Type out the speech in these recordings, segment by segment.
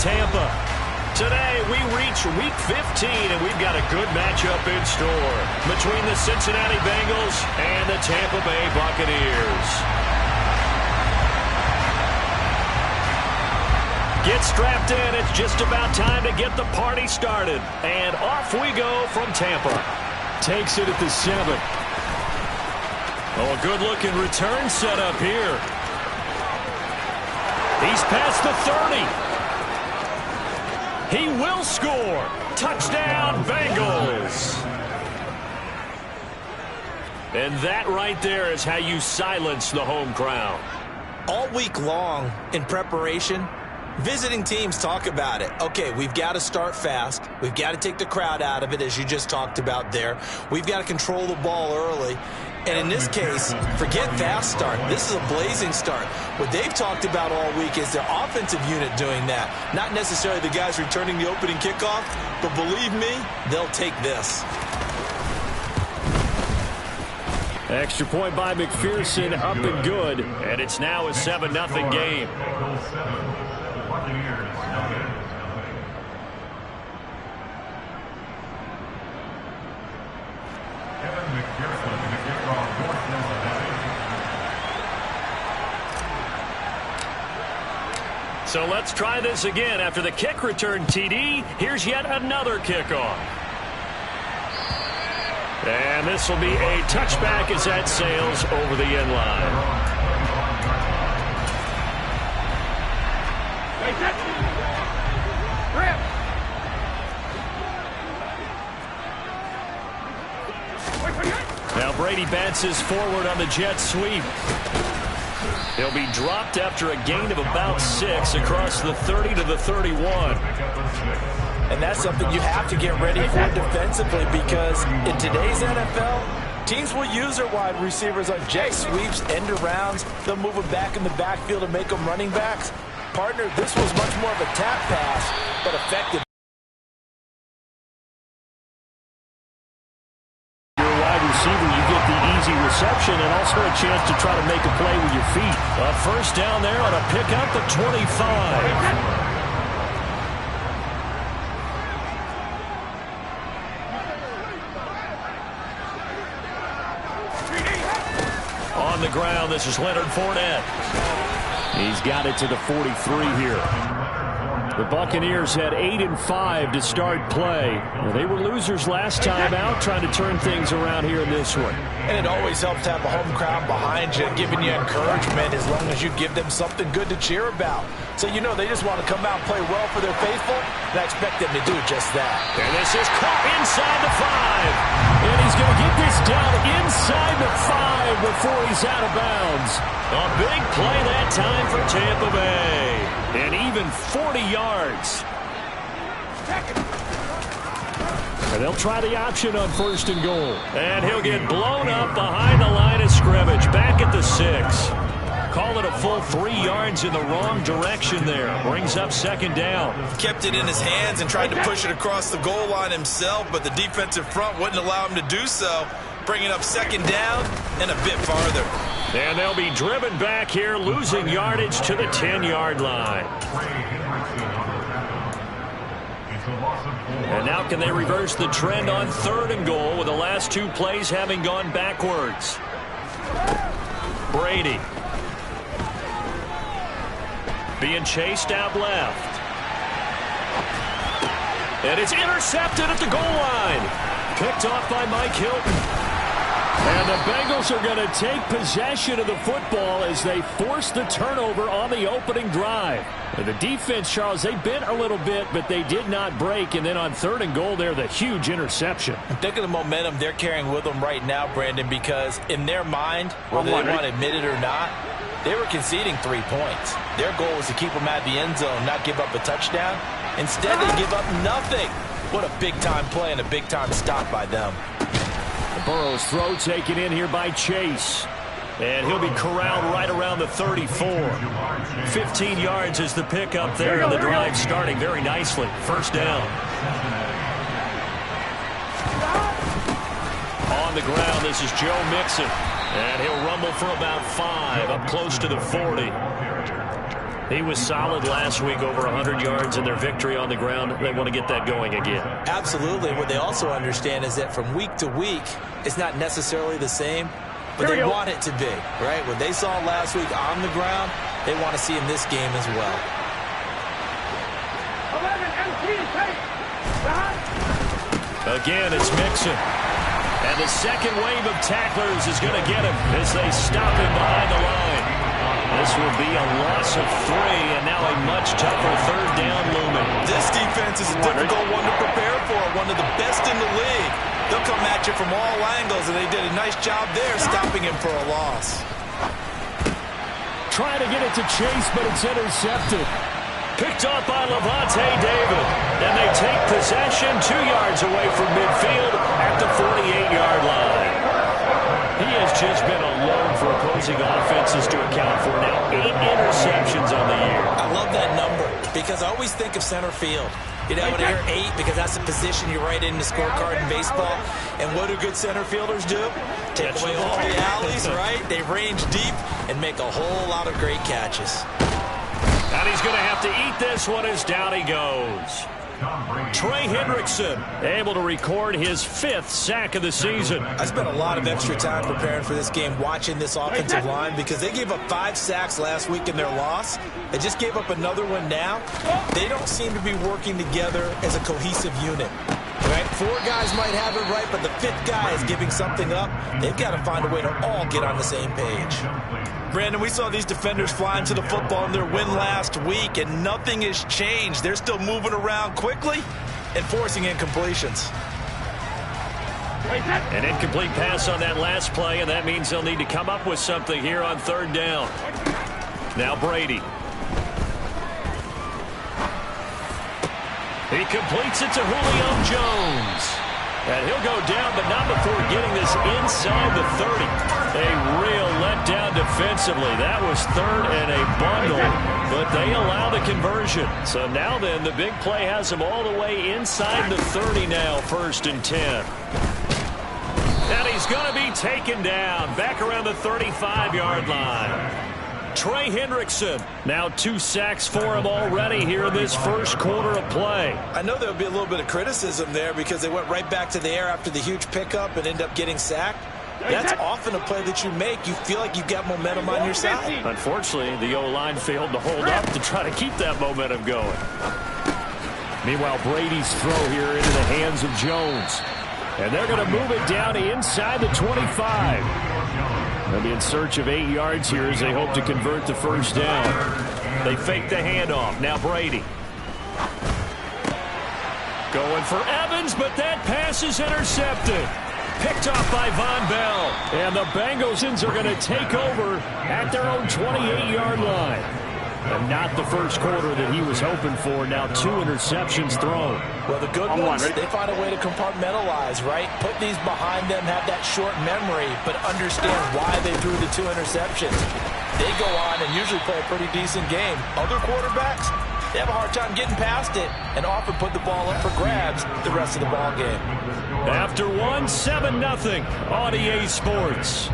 Tampa. Today, we reach Week 15, and we've got a good matchup in store between the Cincinnati Bengals and the Tampa Bay Buccaneers. Get strapped in. It's just about time to get the party started. And off we go from Tampa. Takes it at the 7. Oh, a good-looking return set up here. He's past the 30. He will score. Touchdown, Bengals. And that right there is how you silence the home crowd. All week long in preparation, visiting teams talk about it. Okay, we've got to start fast. We've got to take the crowd out of it, as you just talked about there. We've got to control the ball early. And in this case, forget fast start. This is a blazing start. What they've talked about all week is their offensive unit doing that. Not necessarily the guys returning the opening kickoff, but believe me, they'll take this. Extra point by McPherson, up and good. And it's now a 7-0 game. So let's try this again. After the kick return TD, here's yet another kickoff. And this will be a touchback as that sails over the end line. Now Brady bounces forward on the jet sweep. He'll be dropped after a gain of about 6 across the 30 to the 31. And that's something you have to get ready for defensively, because in today's NFL, teams will use their wide receivers on jet sweeps, end arounds. They'll move them back in the backfield and make them running backs. Partner, this was much more of a tap pass, but effective. Receiver, you get the easy reception and also a chance to try to make a play with your feet. A first down there on a pickup at 25. On the ground, this is Leonard Fournette. He's got it to the 43 here. The Buccaneers had 8-5 to start play. Well, they were losers last time out, trying to turn things around here in this one. And it always helps to have a home crowd behind you, giving you encouragement as long as you give them something good to cheer about. So, you know, they just want to come out and play well for their faithful, and I expect them to do just that. And this is caught inside the 5. And he's going to get this down inside the 5 before he's out of bounds. A big play that time for Tampa Bay. And even 40 yards. And they'll try the option on 1st and goal. And he'll get blown up behind the line of scrimmage. Back at the 6. Call it a full 3 yards in the wrong direction there. Brings up 2nd down. Kept it in his hands and tried to push it across the goal line himself, but the defensive front wouldn't allow him to do so. Bringing up 2nd down and a bit farther. And they'll be driven back here, losing yardage to the 10-yard line. And now can they reverse the trend on 3rd and goal with the last 2 plays having gone backwards? Brady. Being chased out left. And it's intercepted at the goal line. Picked off by Mike Hilton. And the Bengals are going to take possession of the football as they force the turnover on the opening drive. And the defense, Charles, they bent a little bit, but they did not break. And then on 3rd and goal there, the huge interception. Think of the momentum they're carrying with them right now, Brandon, because in their mind, whether they want to admit it or not, they were conceding 3 points. Their goal was to keep them at the end zone, not give up a touchdown. Instead, they give up nothing. What a big-time play and a big-time stop by them. Burrow's throw taken in here by Chase. And he'll be corralled right around the 34. 15 yards is the pickup there, and the drive starting very nicely. 1st down. On the ground, this is Joe Mixon. And he'll rumble for about 5, up close to the 40. He was solid last week, over 100 yards in their victory on the ground. They want to get that going again. Absolutely. What they also understand is that from week to week, it's not necessarily the same, but they want it to be, right? What they saw last week on the ground, they want to see in this game as well. Again, it's Mixon. And the second wave of tacklers is going to get him as they stop him behind the line. This will be a loss of 3, and now a much tougher third down looming. This defense is a difficult one to prepare for, one of the best in the league. They'll come at you from all angles, and they did a nice job there stopping him for a loss. Trying to get it to Chase, but it's intercepted. Picked off by Levante David. And they take possession 2 yards away from midfield at the 48-yard line. He has just been a load for opposing offenses to account for now. 8 interceptions on the year. I love that number because I always think of center field. You know, when I hear 8, because that's the position you write in the scorecard in baseball. And what do good center fielders do? Take away all the alleys, right? They range deep and make a whole lot of great catches. And he's going to have to eat this one as down he goes. Trey Hendrickson able to record his 5th sack of the season. I spent a lot of extra time preparing for this game, watching this offensive line, because they gave up 5 sacks last week in their loss. They just gave up another one now. They don't seem to be working together as a cohesive unit. Right? 4 guys might have it right, but the 5th guy is giving something up. They've got to find a way to all get on the same page. Brandon, we saw these defenders flying to the football in their win last week, and nothing has changed. They're still moving around quickly and forcing incompletions. An incomplete pass on that last play, and that means they'll need to come up with something here on 3rd down. Now Brady. He completes it to Julio Jones. And he'll go down, but not before getting this inside the 30. A real letdown defensively. That was 3rd and a bundle, but they allow the conversion. So now then, the big play has them all the way inside the 30 now, 1st and 10. And he's going to be taken down, back around the 35-yard line. Trey Hendrickson, now 2 sacks for him already here in this first quarter of play. I know there'll be a little bit of criticism there because they went right back to the air after the huge pickup and end up getting sacked. That's often a play that you make. You feel like you've got momentum on your side. Unfortunately, the O-line failed to hold up to try to keep that momentum going. Meanwhile, Brady's throw here into the hands of Jones. And they're going to move it down to inside the 25. They'll be in search of 8 yards here as they hope to convert the 1st down. They fake the handoff. Now Brady. Going for Evans, but that pass is intercepted. Picked off by Von Bell. And the Bengals are going to take over at their own 28-yard line. And not the first quarter that he was hoping for. Now 2 interceptions thrown. Well, the good ones, they find a way to compartmentalize, right? Put these behind them, have that short memory, but understand why they threw the 2 interceptions. They go on and usually play a pretty decent game. Other quarterbacks, they have a hard time getting past it and often put the ball up for grabs the rest of the ball game. After 1, 7-0 on EA Sports.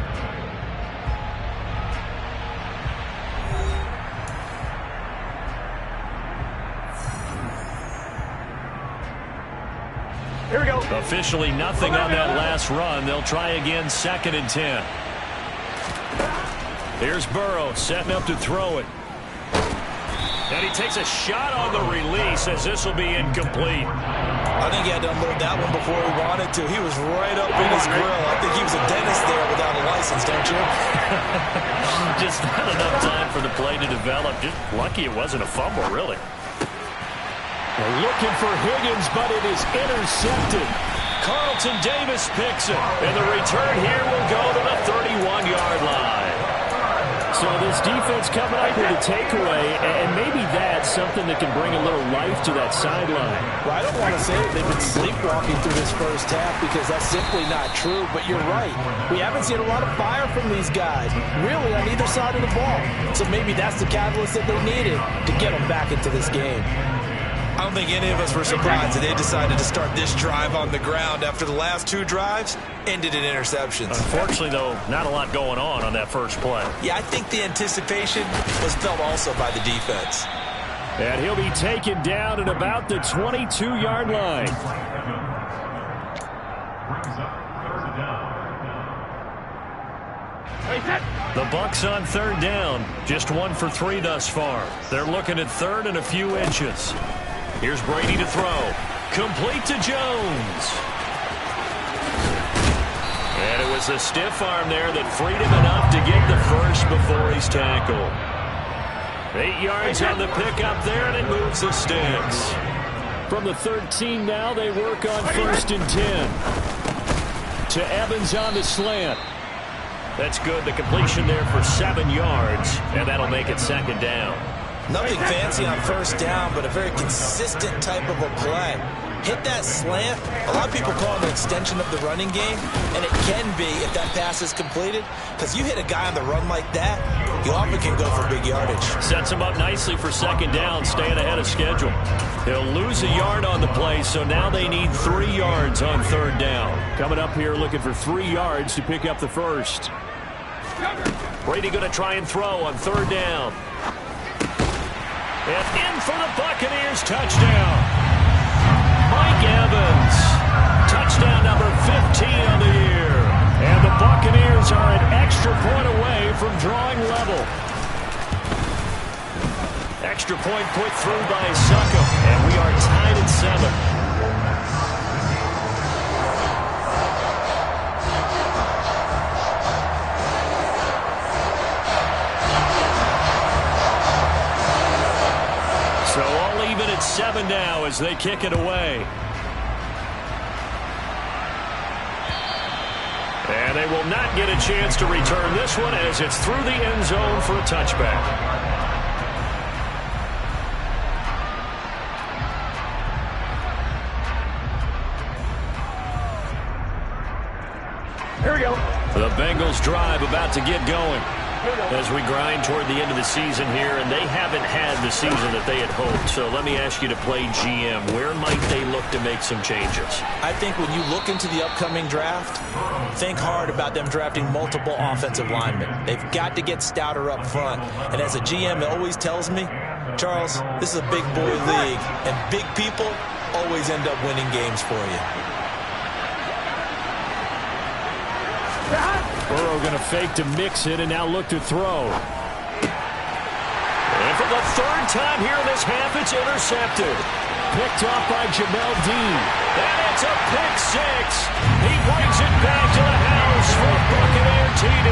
Here we go. Officially nothing on that last run. They'll try again, 2nd and 10. Here's Burrow setting up to throw it. And he takes a shot on the release as this will be incomplete. I think he had to unload that one before he wanted to. He was right up in his grill. I think he was a dentist there without a license, don't you? Just not enough time for the play to develop. Just lucky it wasn't a fumble, really. They're looking for Higgins, but it is intercepted. Carlton Davis picks it, and the return here will go to the 31-yard line. So this defense coming up with a takeaway, and maybe that's something that can bring a little life to that sideline. Well, I don't want to say that they've been sleepwalking through this first half because that's simply not true, but you're right. We haven't seen a lot of fire from these guys, really, on either side of the ball. So maybe that's the catalyst that they needed to get them back into this game. I don't think any of us were surprised that they decided to start this drive on the ground after the last 2 drives ended in interceptions. Unfortunately, though, not a lot going on that first play. Yeah, I think the anticipation was felt also by the defense. And he'll be taken down at about the 22-yard line. The Bucs on 3rd down. Just 1 for 3 thus far. They're looking at 3rd and a few inches. Here's Brady to throw. Complete to Jones. And it was a stiff arm there that freed him enough to get the first before he's tackled. 8 yards on the pickup there, and it moves the sticks. From the 13 now, they work on 1st and 10. To Evans on the slant. That's good. The completion there for 7 yards, and that'll make it 2nd down. Nothing fancy on 1st down, but a very consistent type of a play. Hit that slant. A lot of people call it an extension of the running game, and it can be if that pass is completed, because you hit a guy on the run like that, you often can go for big yardage. Sets him up nicely for 2nd down, staying ahead of schedule. They'll lose a yard on the play, so now they need 3 yards on 3rd down. Coming up here looking for 3 yards to pick up the first. Brady going to try and throw on 3rd down. And in for the Buccaneers, touchdown. Mike Evans, touchdown number 15 on the year. And the Buccaneers are an extra point away from drawing level. Extra point put through by Succop, and we are tied at 7. So all even at 7 now as they kick it away. And they will not get a chance to return this one as it's through the end zone for a touchback. Here we go. The Bengals drive about to get going as we grind toward the end of the season here, and they haven't had the season that they had hoped. So let me ask you to play GM. Where might they look to make some changes? I think when you look into the upcoming draft, think hard about them drafting multiple offensive linemen. They've got to get stouter up front. And as a GM, it always tells me, Charles, this is a big boy league, and big people always end up winning games for you. Burrow going to fake to mix it and now look to throw. And for the 3rd time here in this half, it's intercepted. Picked off by Jamel Dean. And it's a pick 6. He brings it back to the house for a Buccaneer TD.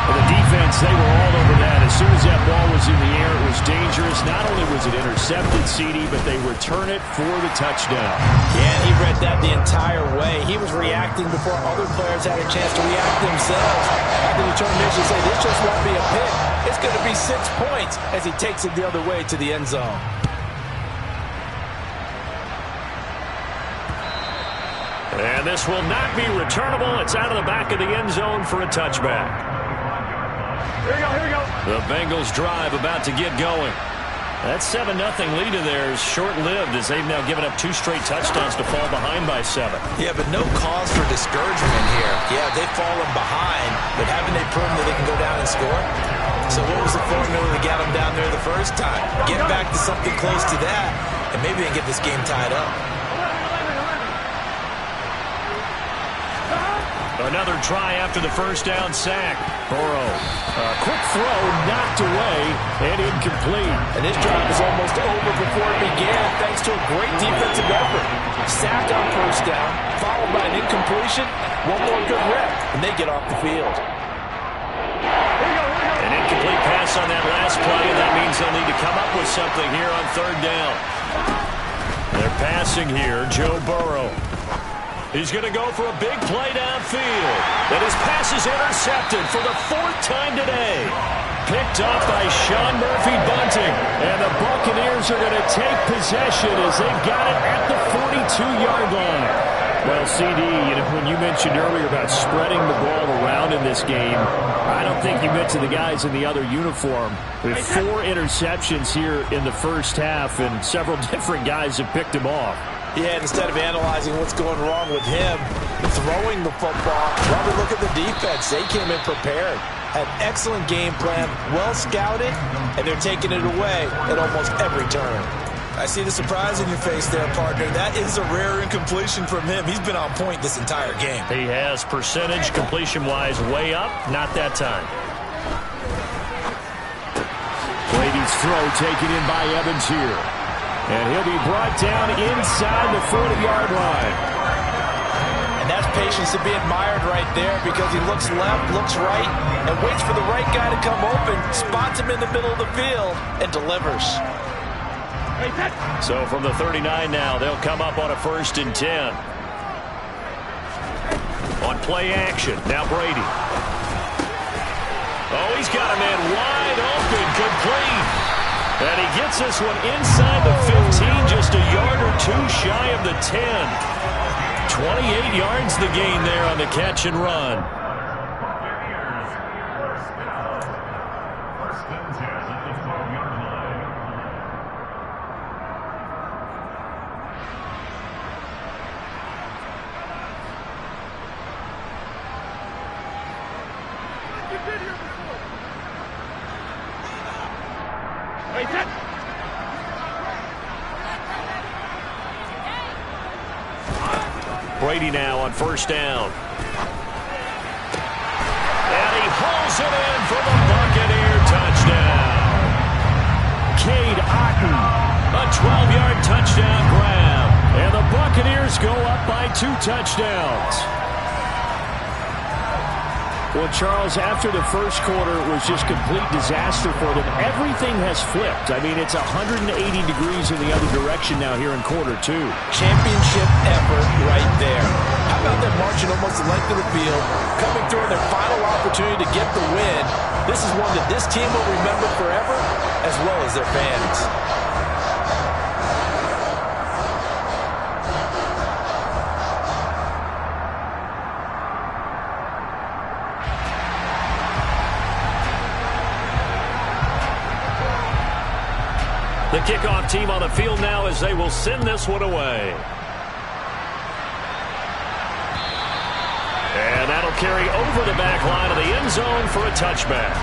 For the defense, they were all over that. As soon as that ball was in the air, it was dangerous. Not only was it intercepted, CD, but they return it for the touchdown. Yeah, he read that the entire way. He was reacting before other players had a chance to react themselves. Had the determination to say, this just won't be a pick. It's going to be 6 points as he takes it the other way to the end zone. And this will not be returnable. It's out of the back of the end zone for a touchback. Here we go. The Bengals drive about to get going. That 7-0 lead of theirs short-lived as they've now given up 2 straight touchdowns to fall behind by 7. Yeah, but no cause for discouragement here. Yeah, they've fallen behind, but haven't they proven that they can go down and score? So what was the formula that got them down there the first time? Get back to something close to that, and maybe they can get this game tied up. Another try after the first down sack. Burrow, a quick throw knocked away and incomplete. And this drive is almost over before it began thanks to a great defensive effort. Sacked on 1st down, followed by an incompletion. One more good rep, and they get off the field. An incomplete pass on that last play, and that means they'll need to come up with something here on 3rd down. They're passing here, Joe Burrow. He's going to go for a big play downfield. And his pass is intercepted for the 4th time today. Picked off by Sean Murphy-Bunting. And the Buccaneers are going to take possession as they've got it at the 42-yard line. Well, CD, when you mentioned earlier about spreading the ball around in this game, I don't think you mentioned the guys in the other uniform. We have 4 interceptions here in the first half, and several different guys have picked him off. Yeah, instead of analyzing what's going wrong with him, throwing the football, probably look at the defense. They came in prepared, had excellent game plan, well scouted, and they're taking it away at almost every turn. I see the surprise in your face there, partner. That is a rare incompletion from him. He's been on point this entire game. He has percentage completion-wise way up. Not that time. Brady's throw taken in by Evans here. And he'll be brought down inside the 40-yard line. And that's patience to be admired right there because he looks left, looks right, and waits for the right guy to come open, spots him in the middle of the field, and delivers. So from the 39 now, they'll come up on a 1st and 10. On play action, now Brady. Oh, he's got a man wide open, complete. And he gets this one inside the 15, just a yard or 2 shy of the 10. 28 yards the gain there on the catch and run. Brady now on 1st down. And he hauls it in for the Buccaneer touchdown. Cade Otton, a 12-yard touchdown grab. And the Buccaneers go up by 2 touchdowns. Well, Charles, after the first quarter, it was just complete disaster for them. Everything has flipped. I mean, it's 180 degrees in the other direction now here in quarter 2. Championship effort right there. How about them marching almost the length of the field, coming through in their final opportunity to get the win? This is one that this team will remember forever, as well as their fans. The kickoff team on the field now as they will send this one away. And that'll carry over the back line of the end zone for a touchback.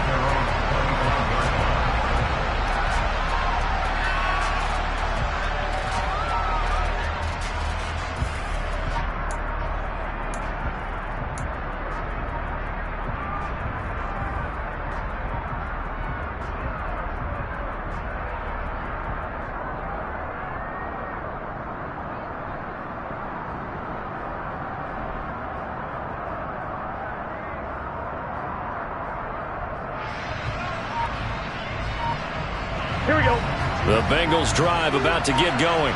Here we go. The Bengals drive about to get going.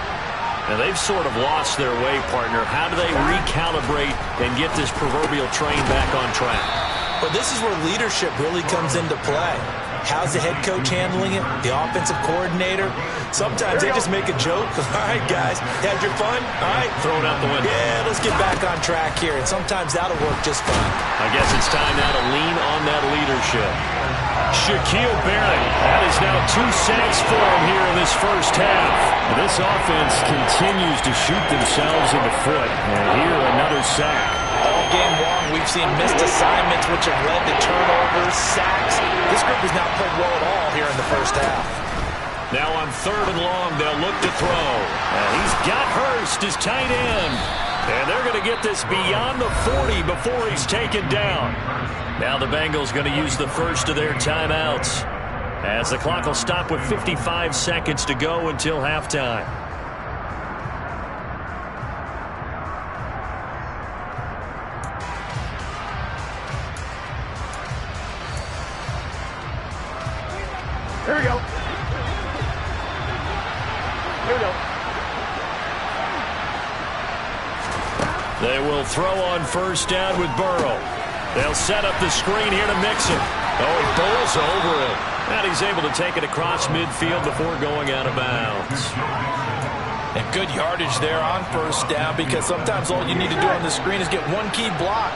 And they've sort of lost their way, partner. How do they recalibrate and get this proverbial train back on track? But this is where leadership really comes into play. How's the head coach handling it? The offensive coordinator? Sometimes they just make a joke. All right, guys, had your fun? All right. Throw it out the window. Yeah, let's get back on track here. And sometimes that'll work just fine. I guess it's time now to lean on that leadership. Shaquille Barrett, that is now 2 sacks for him here in this first half. And this offense continues to shoot themselves in the foot. And here, another sack. All game long, we've seen missed assignments which have led to turnovers, sacks. This group has not played well at all here in the first half. Now on 3rd and long, they'll look to throw. And he's got Hurst, his tight end. And they're going to get this beyond the 40 before he's taken down. Now the Bengals going to use the first of their timeouts, as the clock will stop with 55 seconds to go until halftime. Here we go. Here we go. They will throw on 1st down with Burrow. They'll set up the screen here to Mixon. Oh, he bowls over it. And he's able to take it across midfield before going out of bounds. And good yardage there on first down, because sometimes all you need to do on the screen is get one key block.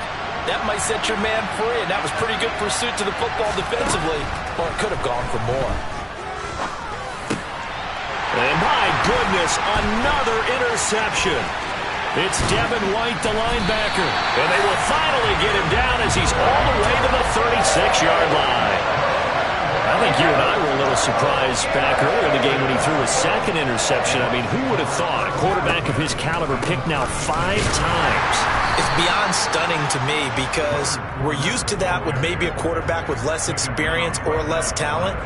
That might set your man free, and that was pretty good pursuit to the football defensively, or it could have gone for more. And my goodness, another interception. It's Devin White, the linebacker, and they will finally get him down as he's all the way to the 36-yard line. I think you and I were a little surprised back earlier in the game when he threw a second interception. I mean, who would have thought a quarterback of his caliber picked now 5 times? It's beyond stunning to me, because we're used to that with maybe a quarterback with less experience or less talent.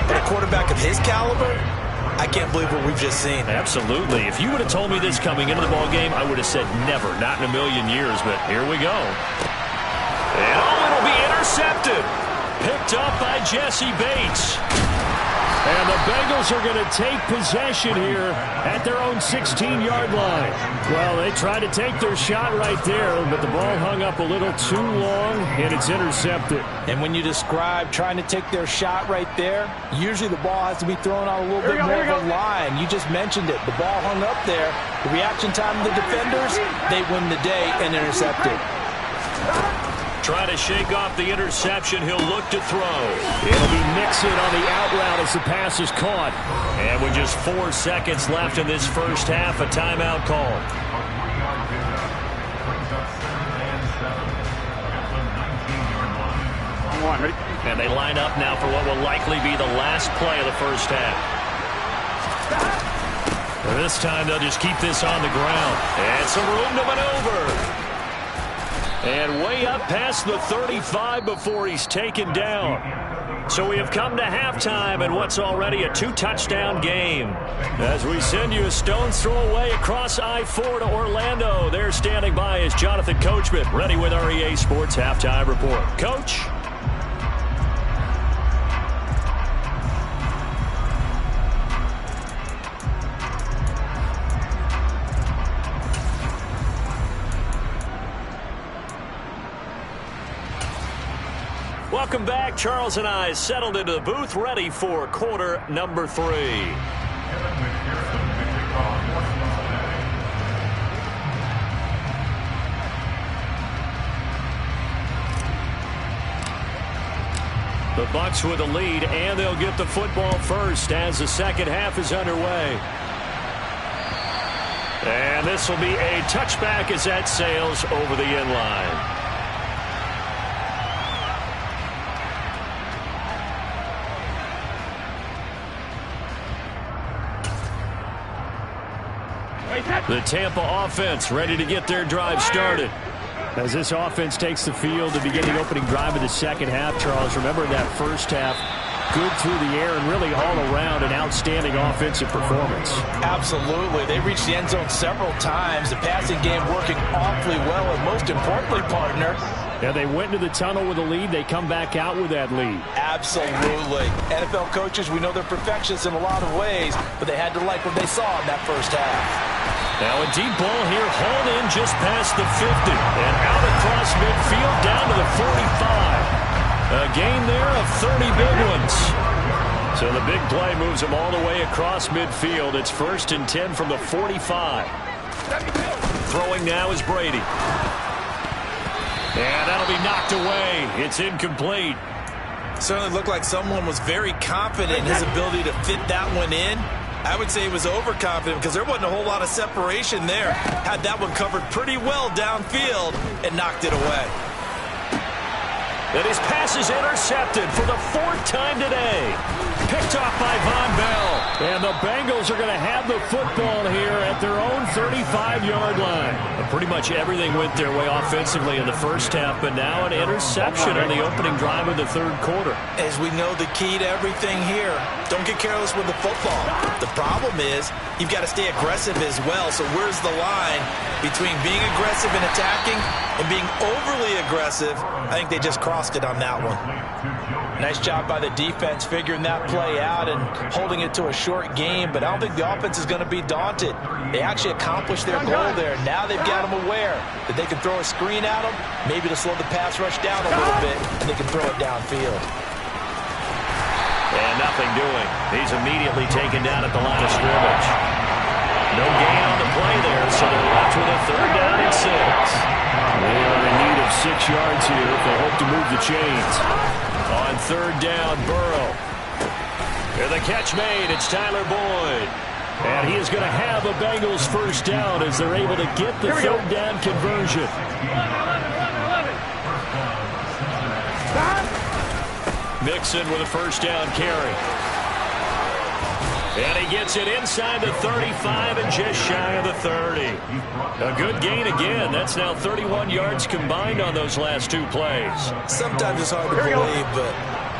But a quarterback of his caliber, I can't believe what we've just seen. Absolutely. If you would have told me this coming into the ball game, I would have said never, not in a million years. But here we go. And it'll be intercepted. Picked up by Jesse Bates. And the Bengals are going to take possession here at their own 16-yard line. Well, they tried to take their shot right there, but the ball hung up a little too long, and it's intercepted. And when you describe trying to take their shot right there, usually the ball has to be thrown out a little bit more of a line. You just mentioned it. The ball hung up there. The reaction time of the defenders, they win the day and intercept it. Trying to shake off the interception. He'll look to throw. It'll be Mixon on the out route as the pass is caught. And with just 4 seconds left in this first half, a timeout call. And they line up now for what will likely be the last play of the first half. And this time they'll just keep this on the ground. And some room to maneuver. And way up past the 35 before he's taken down. So we have come to halftime in what's already a 2-touchdown game. As we send you a stone's throw away across I-4 to Orlando. There standing by is Jonathan Coachman, ready with our EA Sports Halftime Report. Coach? Welcome back. Charles and I settled into the booth, ready for quarter number 3. The Bucs with a lead, and they'll get the football first as the second half is underway. And this will be a touchback as that sails over the end line. The Tampa offense ready to get their drive started. As this offense takes the field to begin the opening drive of the second half, Charles, remember that first half, good through the air and really all around an outstanding offensive performance. Absolutely. They reached the end zone several times. The passing game working awfully well, and most importantly, partner, yeah, they went into the tunnel with a lead. They come back out with that lead. Absolutely. NFL coaches, we know they're perfectionists in a lot of ways, but they had to like what they saw in that first half. Now a deep ball here, hauled in just past the 50, and out across midfield down to the 45. A gain there of 30 big ones. So the big play moves them all the way across midfield. It's 1st and 10 from the 45. Throwing now is Brady. And that'll be knocked away. It's incomplete. Certainly looked like someone was very confident in his ability to fit that one in. I would say he was overconfident because there wasn't a whole lot of separation there. Had that one covered pretty well downfield and knocked it away. And his pass is intercepted for the 4th time today. Picked off by Von Bell. And the Bengals are going to have the football here at their own 35-yard line. Pretty much everything went their way offensively in the first half, but now an interception on the opening drive of the 3rd quarter. As we know, the key to everything here, don't get careless with the football. The problem is you've got to stay aggressive as well. So where's the line between being aggressive and attacking and being overly aggressive? I think they just crossed it on that one. Nice job by the defense figuring that play out and holding it to a short game, but I don't think the offense is going to be daunted. They actually accomplished their goal there. Now they've got them aware that they can throw a screen at them, maybe to slow the pass rush down a little bit, and they can throw it downfield. And nothing doing. He's immediately taken down at the line of scrimmage. No so they're left with a 3rd down and 6. They are in need of 6 yards here if they hope to move the chains. On 3rd down, Burrow. And the catch made. It's Tyler Boyd. And he is going to have a Bengals 1st down as they're able to get the 3rd down conversion. Mixon with a 1st down carry. And he gets it inside the 35 and just shy of the 30. A good gain again. That's now 31 yards combined on those last 2 plays. Sometimes it's hard to believe, but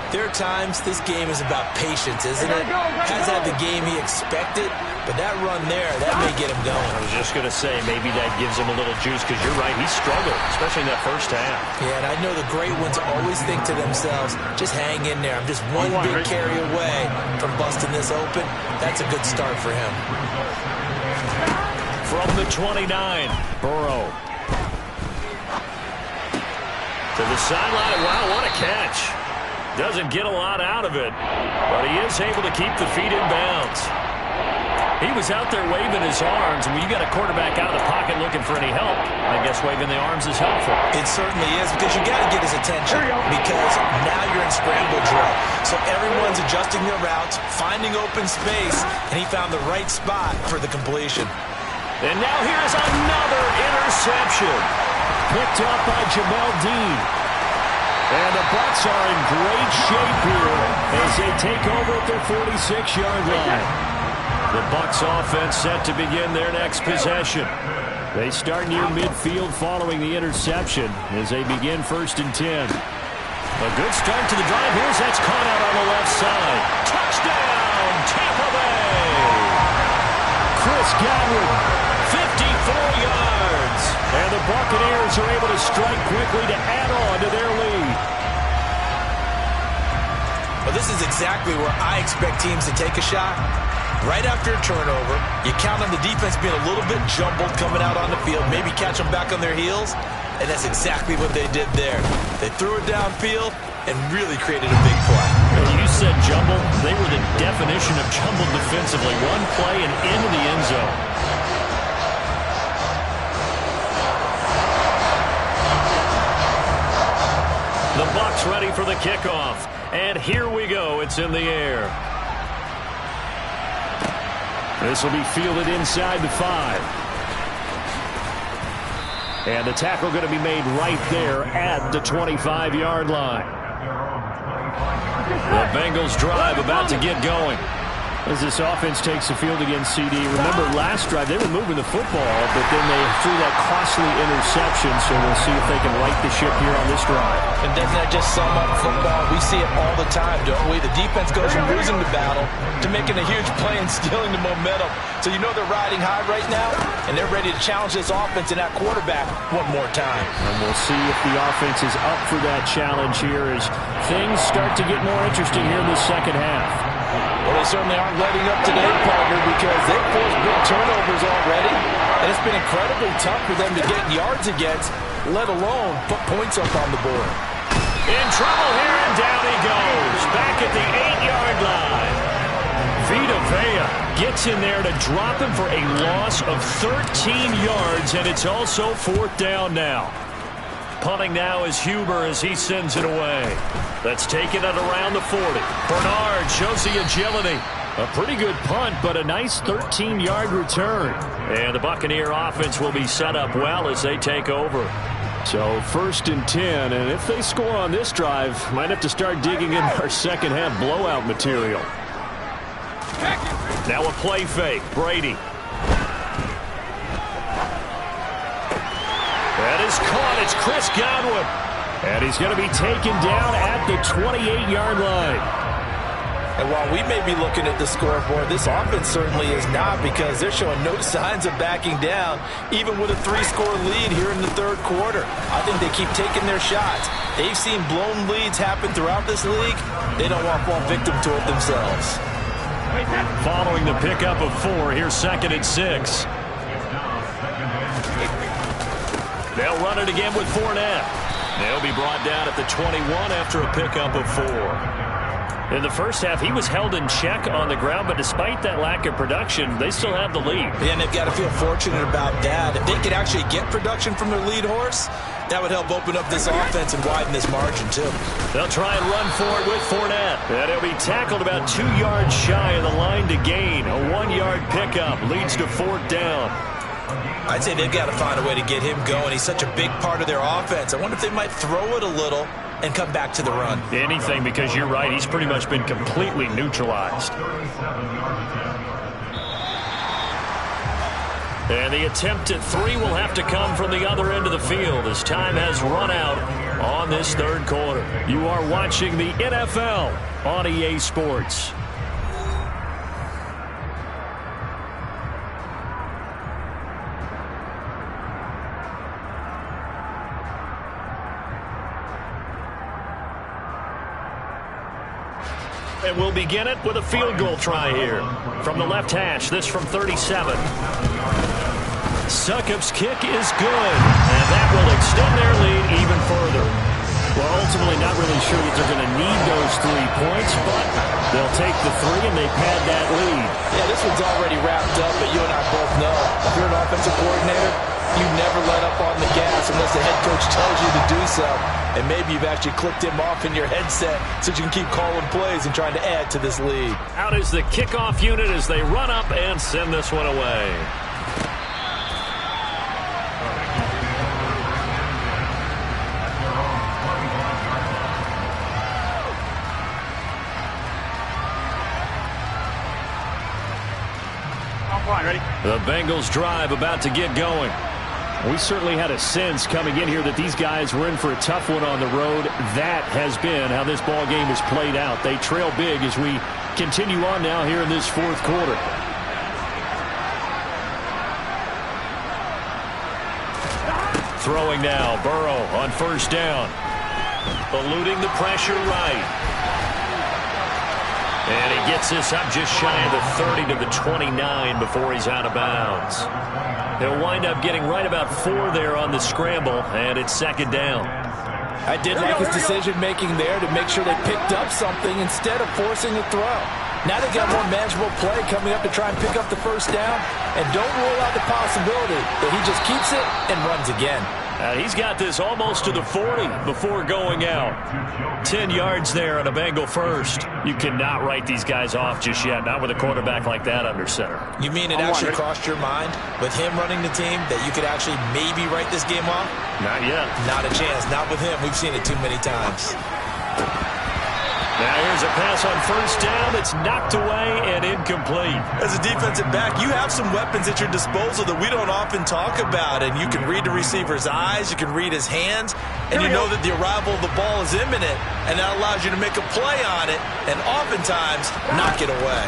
there are times this game is about patience, isn't it? Has had the game he expected, but that run there, that may get him going. I was just going to say, maybe that gives him a little juice, because you're right, he struggled, especially in that 1st half. Yeah, and I know the great ones always think to themselves, just hang in there. I'm just one big carry away from busting this open. That's a good start for him. From the 29, Burrow. To the sideline. Wow, what a catch. Doesn't get a lot out of it, but he is able to keep the feet in bounds. He was out there waving his arms, and when you got a quarterback out of the pocket looking for any help, I guess waving the arms is helpful. It certainly is, because you got to get his attention, because now you're in scramble drill. So everyone's adjusting their routes, finding open space, and he found the right spot for the completion. And now here's another interception. Picked up by Jamel Dean. And the Bucs are in great shape here as they take over at their 46-yard line. The Bucs offense set to begin their next possession. They start near midfield following the interception as they begin 1st and 10. A good start to the drive. Here's that's caught out on the left side. Touchdown, Tampa Bay! Chris Godwin, 54 yards. And the Buccaneers are able to strike quickly to add on to their lead. Well, this is exactly where I expect teams to take a shot. Right after a turnover, you count on the defense being a little bit jumbled coming out on the field, maybe catch them back on their heels, and that's exactly what they did there. They threw it downfield and really created a big play. When you said jumbled, they were the definition of jumbled defensively. One play and into the end zone. The Bucs ready for the kickoff. And here we go. It's in the air. This will be fielded inside the 5. And the tackle going to be made right there at the 25-yard line. The Bengals drive about to get going. As this offense takes the field against CD. Remember, last drive, they were moving the football, but then they threw that costly interception, so we'll see if they can right the ship here on this drive. And doesn't that just sum up football? We see it all the time, don't we? The defense goes from losing the battle to making a huge play and stealing the momentum. So you know they're riding high right now, and they're ready to challenge this offense and that quarterback one more time. And we'll see if the offense is up for that challenge here as things start to get more interesting here in the 2nd half. Well, they certainly aren't letting up today, partner, because they've forced big turnovers already, and it's been incredibly tough for them to get yards against, let alone put points up on the board. In trouble here, and down he goes. Back at the 8-yard line. Vita Vea gets in there to drop him for a loss of 13 yards, and it's also 4th down now. Punting now is Huber as he sends it away. That's taken at around the 40. Bernard shows the agility. A pretty good punt, but a nice 13-yard return. And the Buccaneer offense will be set up well as they take over. So 1st and 10, and if they score on this drive, might have to start digging in our 2nd half blowout material. Now a play fake. Brady. That is caught. It's Chris Godwin. And he's going to be taken down at the 28-yard line. And while we may be looking at the scoreboard, this offense certainly is not, because they're showing no signs of backing down, even with a 3-score lead here in the 3rd quarter. I think they keep taking their shots. They've seen blown leads happen throughout this league. They don't want to fall victim to it themselves. Following the pickup of 4, here's 2nd and 6. They'll run it again with Fournette. They'll be brought down at the 21 after a pickup of 4. In the first half, he was held in check on the ground, but despite that lack of production, they still have the lead. Yeah, and they've got to feel fortunate about that. If they could actually get production from their lead horse, that would help open up this offense and widen this margin, too. They'll try and run for it with Fournette. And he'll be tackled about 2 yards shy of the line to gain. A 1-yard pickup leads to 4th down. I'd say they've got to find a way to get him going. He's such a big part of their offense. I wonder if they might throw it a little and come back to the run. Anything, because you're right. He's pretty much been completely neutralized. And the attempt at 3 will have to come from the other end of the field as time has run out on this third quarter. You are watching the NFL on EA Sports. And we'll begin it with a field goal try here. From the left hash, this from 37. Succop's kick is good, and that will extend their lead even further. Well, ultimately not really sure that they're going to need those 3 points, but they'll take the 3 and they pad that lead. Yeah, this one's already wrapped up, but you and I both know if you're an offensive coordinator, you never let up on the gas unless the head coach tells you to do so. And maybe you've actually clicked him off in your headset so you can keep calling plays and trying to add to this lead. Out is the kickoff unit as they run up and send this one away. Ready? The Bengals drive about to get going. We certainly had a sense coming in here that these guys were in for a tough one on the road. That has been how this ball game has played out. They trail big as we continue on now here in this 4th quarter. Throwing now, Burrow on 1st down. Eluding the pressure right. And he gets this up just shy of the 30 to the 29 before he's out of bounds. He'll wind up getting right about 4 there on the scramble, and it's 2nd down. I did like his decision-making there to make sure they picked up something instead of forcing a throw. Now they've got more manageable play coming up to try and pick up the 1st down, and don't rule out the possibility that he just keeps it and runs again. He's got this almost to the 40 before going out. 10 yards there on a Bengal first. You cannot write these guys off just yet, not with a quarterback like that under center. You mean it actually crossed your mind with him running the team that you could actually maybe write this game off? Not yet. Not a chance. Not with him. We've seen it too many times. Now here's a pass on 1st down. It's knocked away and incomplete. As a defensive back, you have some weapons at your disposal that we don't often talk about. And you can read the receiver's eyes. You can read his hands. And you know that the arrival of the ball is imminent. And that allows you to make a play on it and oftentimes knock it away.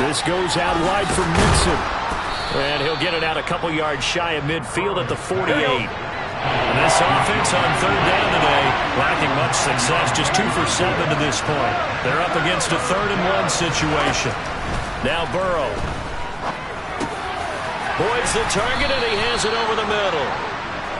This goes out wide for Nixon. And he'll get it out a couple yards shy of midfield at the 48. And this offense on 3rd down today, lacking much success, just 2 for 7 to this point. They're up against a 3rd and 1 situation. Now Burrow. Boyd's the target, and he has it over the middle.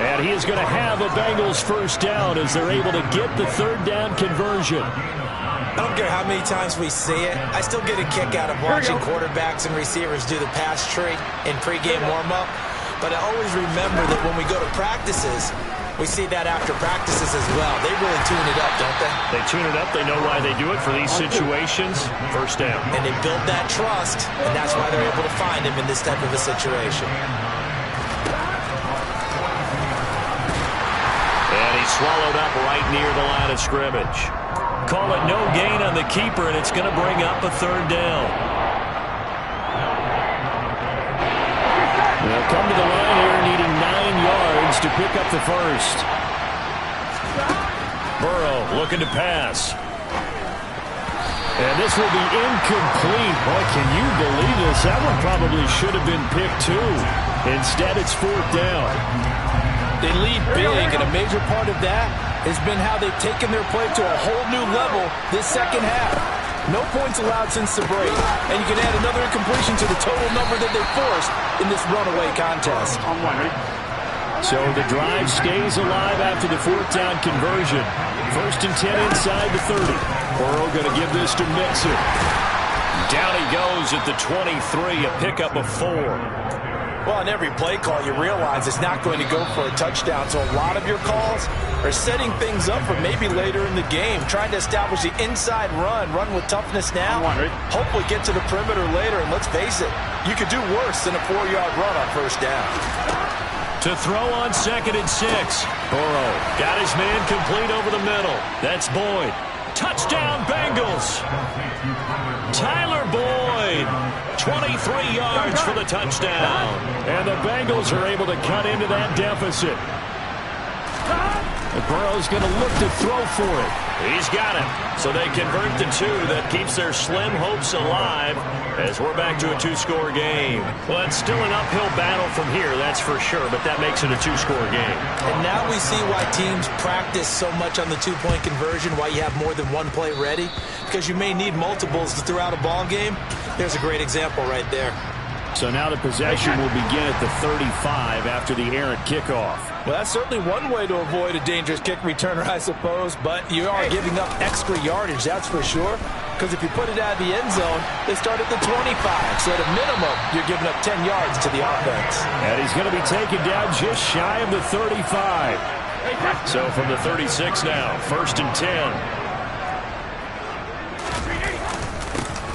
And he is going to have a Bengals 1st down as they're able to get the 3rd down conversion. I don't care how many times we see it. I still get a kick out of watching quarterbacks and receivers do the pass tree in pregame warm-up. But I always remember that when we go to practices, we see that after practices as well. They really tune it up, don't they? They tune it up. They know why they do it for these situations. 1st down. And they build that trust, and that's why they're able to find him in this type of a situation. And he's swallowed up right near the line of scrimmage. Call it no gain on the keeper, and it's going to bring up a 3rd down. They'll come to the line here needing 9 yards to pick up the 1st. Burrow looking to pass. And this will be incomplete. Boy, can you believe this? That one probably should have been picked too. Instead, it's 4th down. They lead big, and a major part of that has been how they've taken their play to a whole new level this 2nd half. No points allowed since the break, and you can add another incompletion to the total number that they forced in this runaway contest. So the drive stays alive after the fourth down conversion. 1st and 10 inside the 30. Burrow going to give this to Mixon. Down he goes at the 23, a pickup of 4. Well, on every play call, you realize it's not going to go for a touchdown. So a lot of your calls are setting things up for maybe later in the game, trying to establish the inside run with toughness now, hopefully get to the perimeter later. And let's face it, you could do worse than a 4-yard run on 1st down. To throw on 2nd and 6. Burrow got his man complete over the middle. That's Boyd. Touchdown, Bengals. Tyler Boyd, 23 yards for the touchdown. And the Bengals are able to cut into that deficit. And Burrow's going to look to throw for it. He's got it. So they convert the 2. That keeps their slim hopes alive as we're back to a 2-score game. Well, it's still an uphill battle from here, that's for sure, but that makes it a 2-score game. And now we see why teams practice so much on the 2-point conversion, why you have more than one play ready, because you may need multiples to throw out a ball game. There's a great example right there. So now the possession will begin at the 35 after the errant kickoff. Well, that's certainly one way to avoid a dangerous kick returner, I suppose, but you are giving up extra yardage, that's for sure, because if you put it out of the end zone, they start at the 25, so at a minimum, you're giving up 10 yards to the offense. And he's going to be taken down just shy of the 35. So from the 36 now, 1st and 10.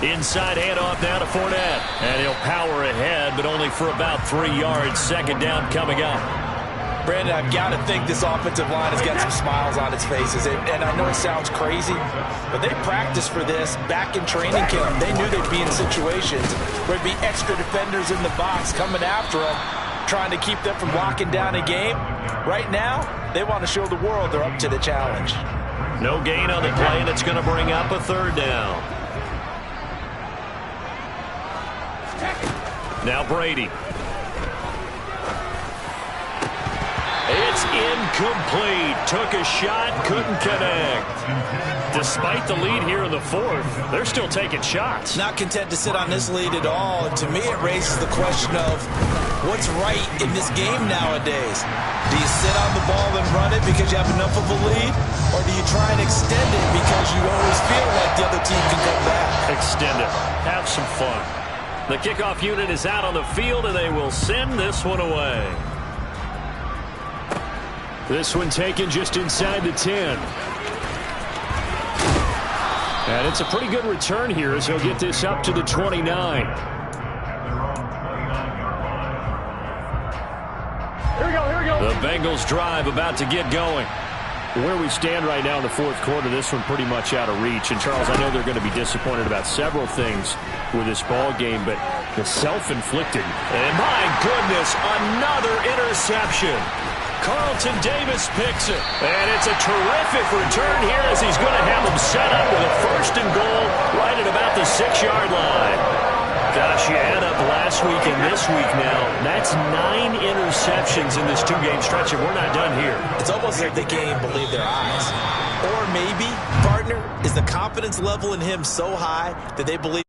Inside handoff now to Fournette. And he'll power ahead, but only for about 3 yards. 2nd down coming up. Brandon, I've got to think this offensive line has got some smiles on its faces. And I know it sounds crazy, but they practiced for this back in training camp. They knew they'd be in situations where there'd be extra defenders in the box coming after them, trying to keep them from locking down a game. Right now, they want to show the world they're up to the challenge. No gain on the play, and it's going to bring up a 3rd down. Now Brady. It's incomplete. Took a shot, couldn't connect. Despite the lead here in the 4th, they're still taking shots. Not content to sit on this lead at all. And to me, it raises the question of what's right in this game nowadays. Do you sit on the ball and run it because you have enough of a lead? Or do you try and extend it because you always feel like the other team can come back? Extend it. Have some fun. The kickoff unit is out on the field, and they will send this one away. This one taken just inside the 10. And it's a pretty good return here as he'll get this up to the 29. Here we go. The Bengals drive about to get going. Where we stand right now in the 4th quarter, this one pretty much out of reach. And, Charles, I know they're going to be disappointed about several things with this ball game, but the self-inflicted. And, my goodness, another interception. Carlton Davis picks it. And it's a terrific return here as he's going to have them set up with a 1st and goal right at about the 6-yard line. Gosh, you add up last week and this week now. That's 9 interceptions in this 2-game stretch, and we're not done here. It's almost like they can't even believe their eyes. Or maybe, partner, is the confidence level in him so high that they believe